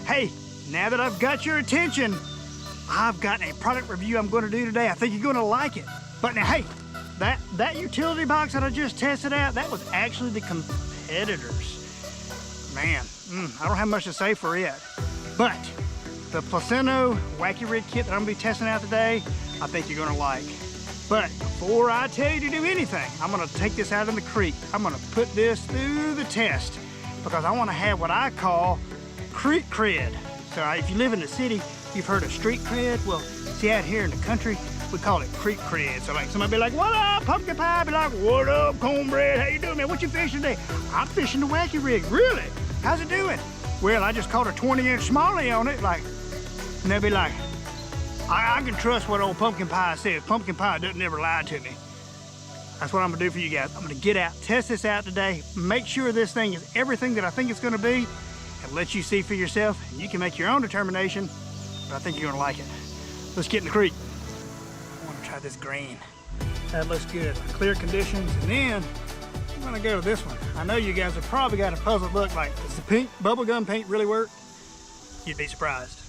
Hey, now that I've got your attention, I've got a product review I'm going to do today. I think you're going to like it. But now, hey, that utility box that I just tested out, that was actually the competitors. Man, I don't have much to say for it. But the Plusinno Wacky Rig kit that I'm going to be testing out today, I think you're going to like. But before I tell you to do anything, I'm going to take this out in the creek. I'm going to put this through the test because I want to have what I call creek cred. So if you live in the city, you've heard of street cred. Well, see, out here in the country, we call it creek cred. So like somebody be like, what up, pumpkin pie? Be like, what up, cornbread? How you doing, man? What you fishing today? I'm fishing the Wacky Rig. Really? How's it doing? Well, I just caught a 20-inch smallie on it. Like, and they'll be like, I can trust what old pumpkin pie says. Pumpkin pie doesn't ever lie to me. That's what I'm gonna do for you guys. I'm gonna get out, test this out today, make sure this thing is everything that I think it's gonna be, and let you see for yourself, and you can make your own determination, but I think you're gonna like it. Let's get in the creek. I wanna try this green. That looks good. Clear conditions, and then I'm gonna go to this one. I know you guys have probably got a puzzled look like, does the pink bubblegum paint really work? You'd be surprised.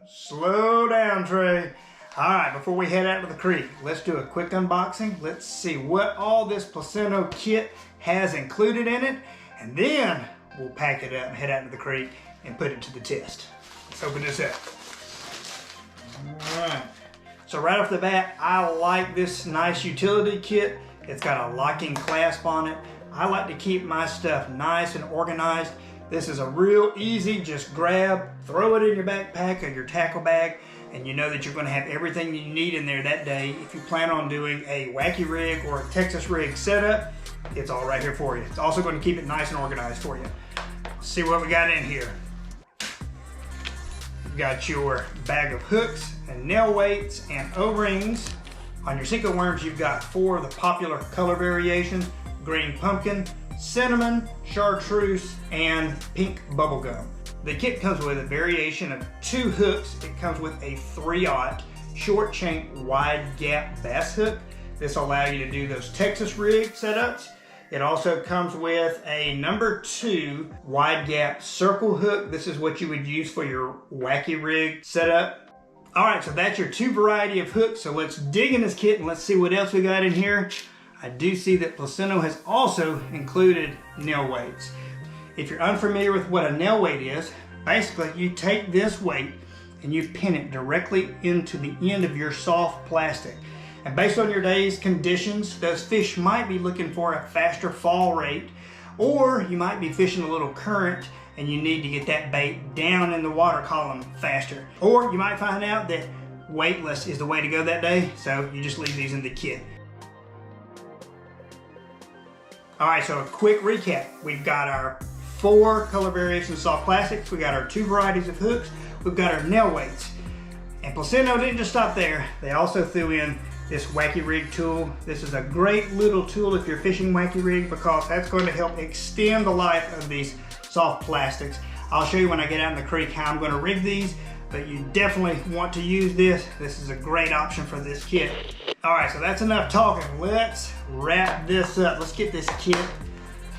Slow down, Trey. All right, before we head out to the creek, let's do a quick unboxing. Let's see what all this Plusinno kit has included in it, and then we'll pack it up and head out to the creek and put it to the test. Let's open this up. All right. So right off the bat, I like this nice utility kit. It's got a locking clasp on it. I like to keep my stuff nice and organized. This is a real easy, just grab, throw it in your backpack or your tackle bag, and you know that you're gonna have everything you need in there that day. If you plan on doing a Wacky Rig or a Texas rig setup, it's all right here for you. It's also gonna keep it nice and organized for you. Let's see what we got in here. You've got your bag of hooks and nail weights and O-rings. On your Cinco worms, you've got 4 of the popular color variations: green pumpkin, cinnamon, chartreuse, and pink bubblegum. The kit comes with a variation of 2 hooks. It comes with a 3/0 short shank wide gap bass hook. This will allow you to do those Texas rig setups. It also comes with a number 2 wide gap circle hook. This is what you would use for your Wacky Rig setup. All right, so that's your 2 variety of hooks. So let's dig in this kit and let's see what else we got in here. I do see that Plusinno has also included nail weights. If you're unfamiliar with what a nail weight is, basically you take this weight and you pin it directly into the end of your soft plastic. And based on your day's conditions, those fish might be looking for a faster fall rate, or you might be fishing a little current and you need to get that bait down in the water column faster. Or you might find out that weightless is the way to go that day, so you just leave these in the kit. All right, so a quick recap. We've got our 4 color variations of soft plastics. We got our 2 varieties of hooks. We've got our nail weights. And Plusinno didn't just stop there. They also threw in this Wacky Rig tool. This is a great little tool if you're fishing Wacky Rig because that's going to help extend the life of these soft plastics. I'll show you when I get out in the creek how I'm going to rig these, but you definitely want to use this. This is a great option for this kit. All right, so that's enough talking. Let's wrap this up. Let's get this kit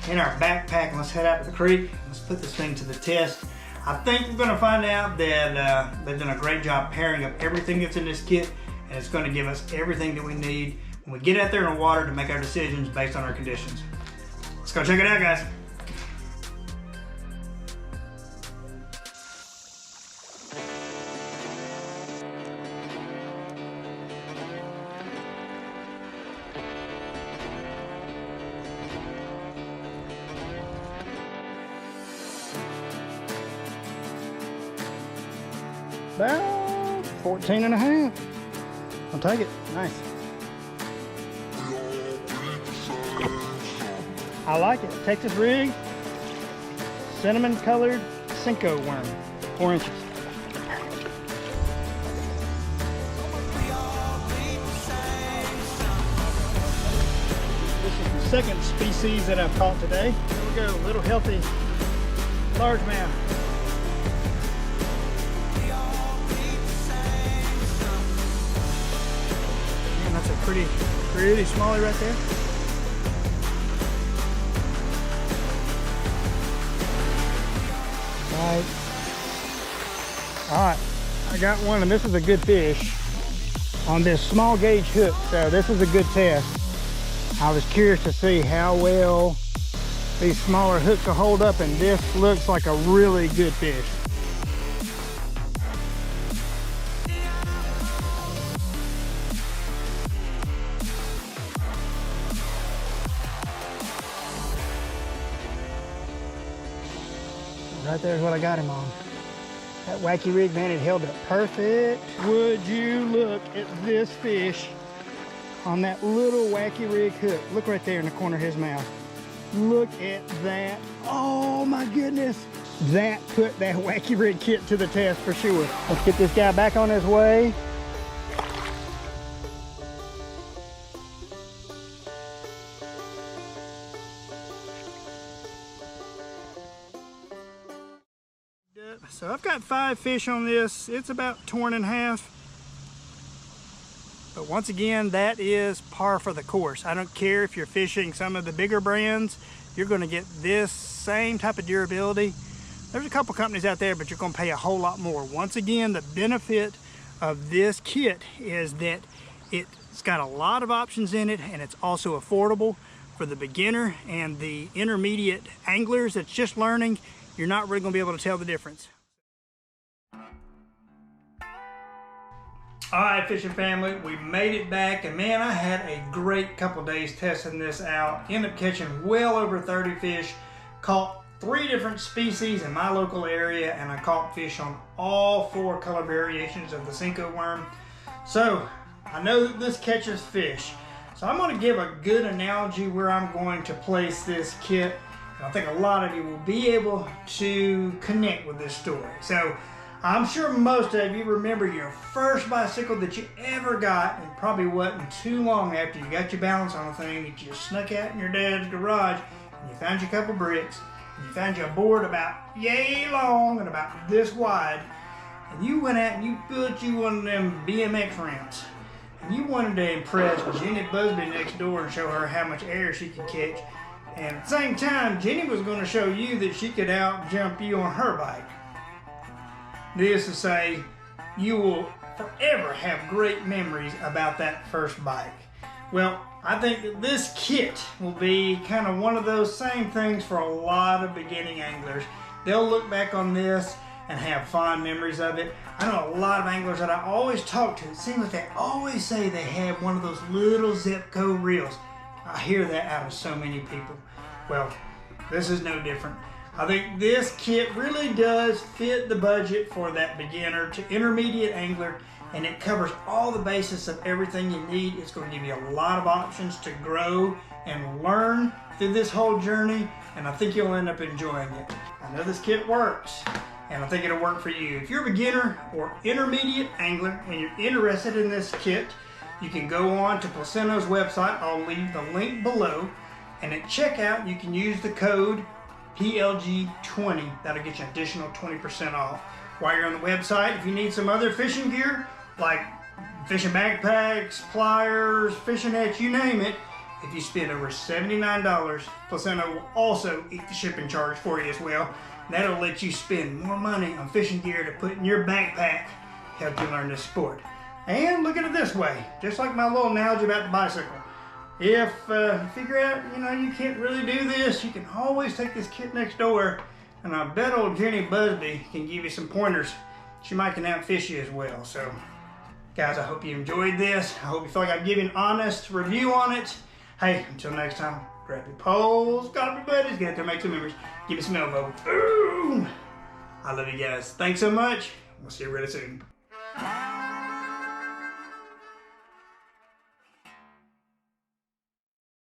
in our backpack and let's head out to the creek. Let's put this thing to the test. I think we're gonna find out that they've done a great job pairing up everything that's in this kit, and it's gonna give us everything that we need when we get out there in the water to make our decisions based on our conditions. Let's go check it out, guys. About 14.5. I'll take it. Nice. I like it. Texas rig, cinnamon colored Cinco worm, 4 inches. second species that I've caught today. Here we go, little healthy largemouth. Man, that's a pretty smallie right there. All right, I got one, and this is a good fish on this small gauge hook, so this is a good test. I was curious to see how well these smaller hooks will hold up, and this looks like a really good fish. Right there's what I got him on. That wacky rig, man, it held up perfect. Would you look at this fish on that little wacky rig hook? Look right there in the corner of his mouth. Look at that. Oh my goodness. That put that wacky rig kit to the test for sure. Let's get this guy back on his way. So I've got 5 fish on this. It's about torn in half. But once again, that is par for the course. I don't care if you're fishing some of the bigger brands, you're gonna get this same type of durability. There's a couple companies out there, but you're gonna pay a whole lot more. Once again, the benefit of this kit is that it's got a lot of options in it, and it's also affordable for the beginner and the intermediate anglers that's just learning. You're not really gonna be able to tell the difference. All right, fishing family, we made it back, and man, I had a great couple days testing this out. Ended up catching well over 30 fish, caught 3 different species in my local area, and I caught fish on all 4 color variations of the Cinco worm. So I know that this catches fish. So I'm going to give a good analogy where I'm going to place this kit. And I think a lot of you will be able to connect with this story. So I'm sure most of you remember your first bicycle that you ever got, and probably wasn't too long after you got your balance on the thing that you snuck out in your dad's garage, and you found you a couple bricks, and you found you a board about yay long and about this wide, and you went out and you built you one of them BMX ramps, and you wanted to impress Jenny Busby next door and show her how much air she could catch, and at the same time, Jenny was going to show you that she could out jump you on her bike. This to say, you will forever have great memories about that first bike. Well, I think that this kit will be kind of one of those same things for a lot of beginning anglers. They'll look back on this and have fond memories of it. I know a lot of anglers that I always talk to, it seems like they always say they have one of those little Zipco reels. I hear that out of so many people. Well, this is no different. I think this kit really does fit the budget for that beginner to intermediate angler, and it covers all the basis of everything you need. It's going to give you a lot of options to grow and learn through this whole journey, and I think you'll end up enjoying it. I know this kit works, and I think it'll work for you. If you're a beginner or intermediate angler and you're interested in this kit, you can go on to Plusinno's website. I'll leave the link below, and at checkout you can use the code PLG20. That'll get you an additional 20% off. While you're on the website, if you need some other fishing gear, like fishing backpacks, pliers, fishing nets, you name it, if you spend over $79, Plusinno will also eat the shipping charge for you as well. That'll let you spend more money on fishing gear to put in your backpack, help you learn this sport. And look at it this way, just like my little analogy about the bicycle. If you figure out, you can't really do this, you can always take this kit next door, and I bet old Jenny Busby can give you some pointers. She might can outfish you as well. So, guys, I hope you enjoyed this. I hope you feel like I've given an honest review on it. Hey, until next time, grab your poles, got your buddies, get out there, make some memories, give me some elbow. Boom! I love you guys. Thanks so much. We'll see you really soon.